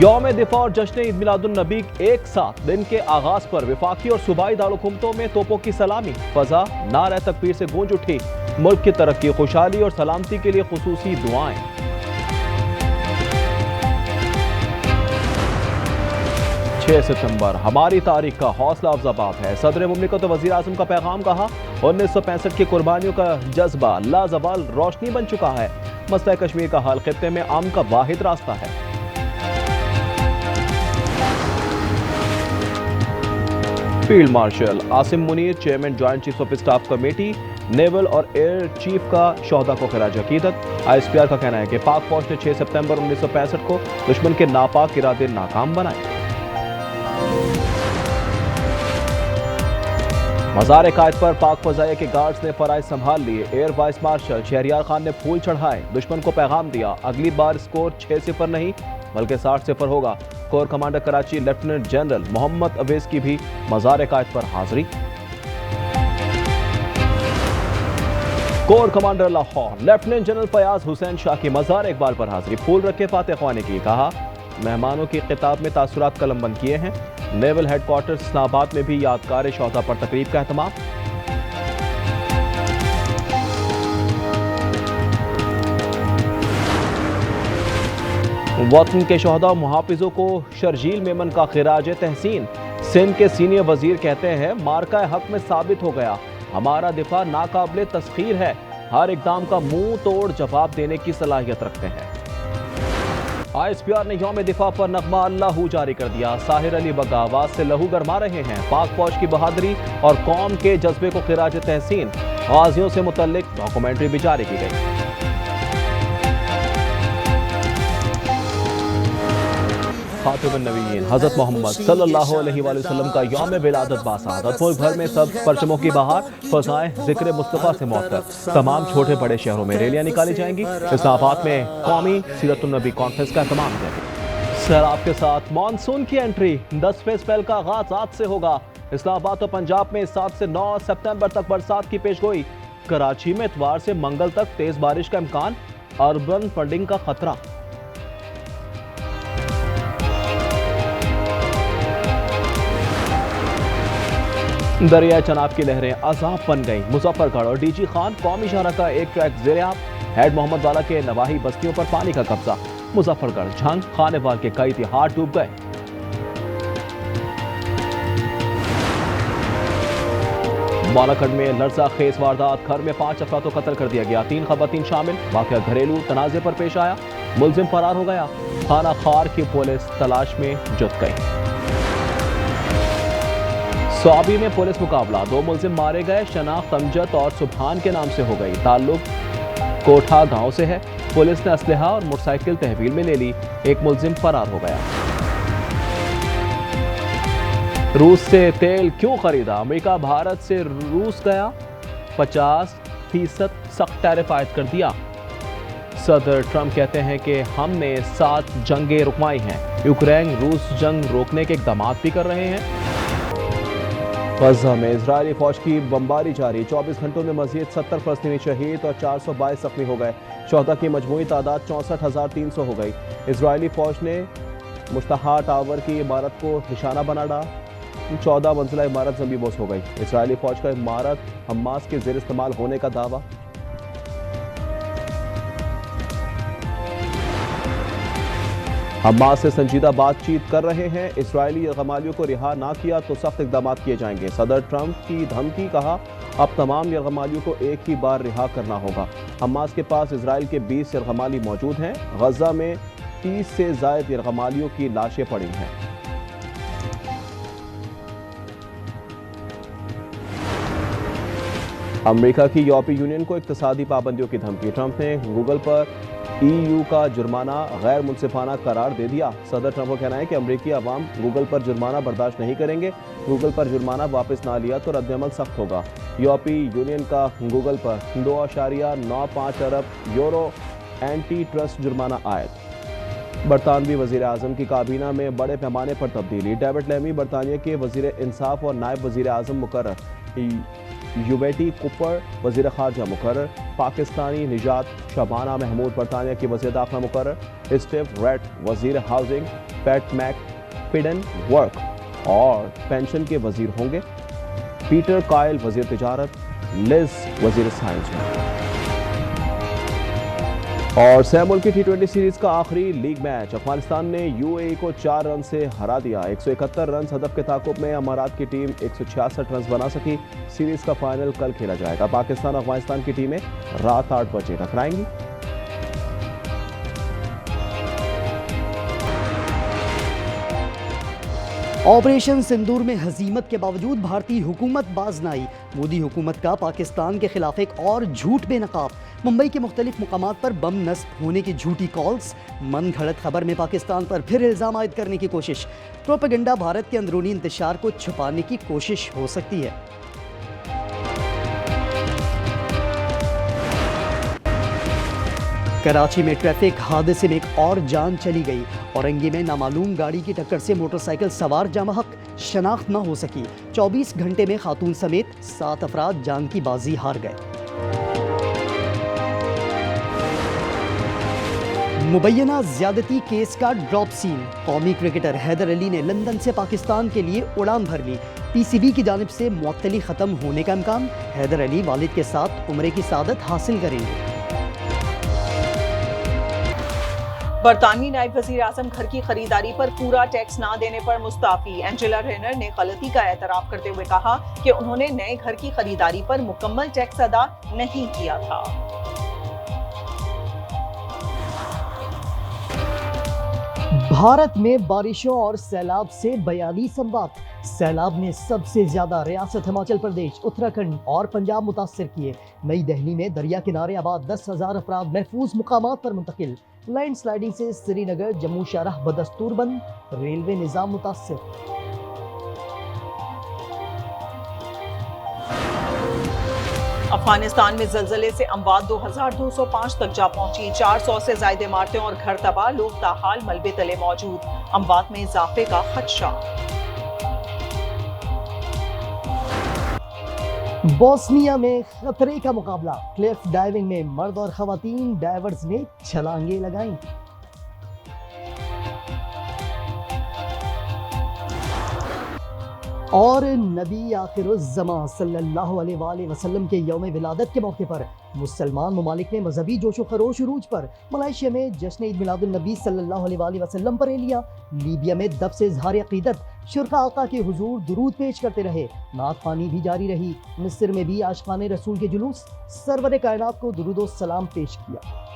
यौम दिफा और जश्न ईद मिलादुन नबी एक साथ दिन के आगाज पर विफाकी और सूबाई दारुलहुकूमतों में तोपों की सलामी। फजा नारे तकबीर से गूंज उठी। मुल्क की तरक्की, खुशहाली और सलामती के लिए खुसूसी दुआएं। सितंबर हमारी तारीख का हौसला अफजा बात है। सदर मुमलिकत वज़ीर आज़म का पैगाम, कहा 1965 की कुर्बानियों का जज्बा लाजवाल रोशनी बन चुका है। मसला कश्मीर का हल खित्ते में अमन का वाहिद रास्ता है। Field marshal Asim Munir, chairman joint chief of staff committee naval और एयर चीफ का शोहदा को खिराज अकीदत। ISPR का कहना है कि पाक फौज ने 6 सितंबर 1965 को दुश्मन के नापाक इरादे नाकाम बनाए। मज़ार कायद पर पाक फजाइया के गार्ड्स ने फराइज संभाल लिए। Air vice marshal Shahryar Khan ने फूल चढ़ाए, दुश्मन को पैगाम दिया अगली बार स्कोर 6-0 नहीं बल्कि 60-0 होगा। Corps commander Karachi lieutenant general Mohammad Awais की भी मज़ार कायद पर हाजिरी। Corps commander Lahore lieutenant general Fayyaz Hussain Shah की मज़ार इकबाल पर हाजिरी। फूल रखे फातह ख्वानी की, कहा मेहमानों की किताब में तासुरात कलमबंद किए हैं। नेवल हेडक्वार्टर्स इस्लामाबाद में भी यादगार शोहदा पर तकरीब का एहतमाम। वतन के शोहदा मुहाफिजों को शर्जील मेमन का खिराज तहसीन। सिंध के सीनियर वजीर कहते हैं मार्का हक में साबित हो गया, हमारा दिफा नाकाबिले तस्खीर है, हर इकदाम का मुंह तोड़ जवाब देने की सलाहियत रखते हैं। ISPR ने यौम दिफा पर नगमा अल्लाहू जारी कर दिया। साहिर अली बगावत से लहू गरमा रहे हैं। पाक फौज की बहादुरी और कौम के जज्बे को खिराज तहसीन। गाजियों से मुतल्लिक डॉक्यूमेंट्री भी जारी की गई। खातिमुन नबीयीन हज़रत मोहम्मद सल्लल्लाहु अलैहि वसल्लम का यौम विलादत बासादत। मुल्क भर में सब परचमों की बहार, फज़ाएं ज़िक्र मुस्तफ़ा से मौतकर। तमाम छोटे बड़े शहरों में रैलियां निकाली जाएंगी। इस्लामाबाद में कौमी सीरतुन नबी कॉन्फ्रेंस का एहतमाम किया। सैलाब के साथ मानसून की एंट्री। 10वें स्पेल का आगाज आज से होगा। इस्लामाबाद और पंजाब में 7 से 9 सितंबर तक बरसात की पेशगोई। कराची में इतवार से मंगल तक तेज बारिश का इम्कान। अर्बन फ्लडिंग का खतरा। दरियाए चनाब की लहरें अजाब बन गईं। मुजफ्फरगढ़ और DG खान कौमी शाहरा का एक ट्रैक ज़ेर-ए-आब। हेड मोहम्मद वाला के नवाही बस्तियों पर पानी का कब्जा। मुजफ्फरगढ़, झंग, खानेवाल के कई तिहाड़ डूब गए। बालाकट में लर्जा खेज वारदात। घर में 5 अफराद को कत्ल कर दिया गया, 3 खवातीन शामिल। वाकया घरेलू तनाज़े पर पेश आया, मुलजिम फरार हो गया। खाना खार की पुलिस तलाश में जुट गई। स्वाबी में पुलिस मुकाबला, 2 मुलजिम मारे गए। शनाख्त अमजद और सुबहान के नाम से हो गई। ताल्लुक कोठा गांव से है। पुलिस ने असलहा और मोटरसाइकिल तहवील में ले ली। एक मुलजिम फरार हो गया। रूस से तेल क्यों खरीदा? अमेरिका भारत से रूस गया 50% सख्त टैरिफ आयद कर दिया। सदर ट्रंप कहते हैं कि हमने 7 जंगें रुकवाई हैं। यूक्रेन रूस जंग रोकने के इकदाम भी कर रहे हैं। गज़ा में इजरायली फौज की बमबारी जारी। 24 घंटों में मजीद 70 फलस्तीनी शहीद और 422 जख्मी हो गए। शोहदा की मजमूई तादाद 64,300 हो गई। इजरायली फौज ने मुश्तहा टावर की इमारत को निशाना बना डाला। 14 मंजिला इमारत ज़मींबोस हो गई। इजरायली फौज का इमारत हमास के ज़ेर इस्तेमाल होने का दावा। हमास से संजीदा बातचीत कर रहे हैं। इजरायली यरगमालियों को रिहा ना किया तो सख्त इकदाम किए जाएंगे। सदर ट्रंप की धमकी, कहा अब तमाम यरगमालियों को एक ही बार रिहा करना होगा। हमास के पास इजराइल के 20 यरगमाली मौजूद हैं। गजा में 30 से ज़ायद यरगमालियों की लाशें पड़ी हैं। अमेरिका की यूरोपीय यूनियन को इक्तिसादी पाबंदियों की धमकी। ट्रंप ने गूगल पर EU का जुर्माना गैर मुनसिफाना करार दे दिया। सदर ट्रंप का कहना है कि अमरीकी अवाम गूगल पर जुर्माना बर्दाश्त नहीं करेंगे। गूगल पर जुर्माना वापस ना लिया तो रद्दअमल सख्त होगा। यूरोपीय यूनियन का गूगल पर 2.95 अरब यूरो एंटी ट्रस्ट जुर्माना आयद। बरतानवी वजीर आजम की काबीना में बड़े पैमाने पर तब्दीली। डेविड लेमी बरतानिया के वजीर इंसाफ और नायब वजीर आजम मुकर्रर। युवेटी कुपर वज़ीर ख़ारजा मुकर्रर, पाकिस्तानी निजात शबाना महमूद बरतानिया की वज़ीर दाखिला मुकर्रर, स्टीव रेड वज़ीर हाउसिंग, पैट मैक पिडन वर्क और पेंशन के वज़ीर होंगे, पीटर कायल वज़ीर तिजारत, लिज वज़ीर साइंस। और सैमुअल की टी20 सीरीज का आखिरी लीग मैच अफगानिस्तान ने यूएई को 4 रन से हरा दिया। 171 रन हदफ के ताकुब में अमारात की टीम 166 रन बना सकी। सीरीज का फाइनल कल खेला जाएगा। पाकिस्तान अफगानिस्तान की टीमें रात 8 बजे टकराएंगी। ऑपरेशन सिंदूर में हजीमत के बावजूद भारतीय हुकूमत बाज न आई। मोदी हुकूमत का पाकिस्तान के खिलाफ एक और झूठ बेनकाब। मुंबई के मुख्तलिफ मुकामात पर बम नस्ब होने की झूठी कॉल्स। मन घड़त खबर में पाकिस्तान पर फिर इल्ज़ाम आयद करने की कोशिश। प्रोपेगेंडा भारत के अंदरूनी इंतशार को छुपाने की कोशिश हो सकती है। कराची में ट्रैफिक हादसे में एक और जान चली गई। औरंगी में नामालूम गाड़ी की टक्कर से मोटरसाइकिल सवार जामहक शनाख्त न हो सकी। 24 घंटे में खातून समेत 7 अफराद जान की बाजी हार गए। मुबैना ज्यादती केस का ड्रॉप सीन। कौमी क्रिकेटर हैदर अली ने लंदन से पाकिस्तान के लिए उड़ान भर ली। पीसीबी की जानिब से मुअत्तली खत्म होने का इम्कान। हैदर अली वालिद के साथ उम्रे की सादत हासिल करेंगे। बरतानवी नायब वज़ीर आज़म घर की खरीदारी पर पूरा टैक्स ना देने पर मुस्ताफी। एंजेला रेनर ने गलती का एतराफ करते हुए कहा कि उन्होंने नए घर की खरीदारी पर मुकम्मल टैक्स अदा नहीं किया था। भारत में बारिशों और सैलाब से 42 अमवात। सैलाब ने सबसे ज्यादा रियासत हिमाचल प्रदेश, उत्तराखंड और पंजाब मुतासर किए। नई दिल्ली में दरिया किनारे आबाद 10,000 अफराद महफूज मुकामात पर मुंतकिल। लैंड स्लाइडिंग से श्रीनगर जम्मू शाहराह बदस्तूर बंद। रेलवे निजाम मुतासर। अफगानिस्तान में जलजले से अमवात 2205 तक जा पहुंची। 400 से ज्यादा इमारतें और घर तबाह, लोग ताहाल मलबे तले मौजूद। अमवात में इजाफे का खदशा। बोस्निया में खतरे का मुकाबला। क्लिफ डाइविंग में मर्द और खवातीन डाइवर्स ने छलांगे लगाई। और नबी आखिरुज़्ज़मा सल्लल्लाहु अलैहि वसल्लम के यौम विलादत के मौके पर मुसलमान ममालिक ने मजहबी जोशो खरोश उरूज पर। मलेशिया में जश्न ईद मिलादुन नबी सल्लल्लाहु अलैहि वसल्लम पर लिया। लीबिया में दब से इज़हार अक़ीदत। शुरका आका के हुजूर दुरूद पेश करते रहे। नात ख़्वानी भी जारी रही। मिस्र में भी आशिक़ाने रसूल के जुलूस। सरवर कायनात को दुरूद व सलाम पेश किया।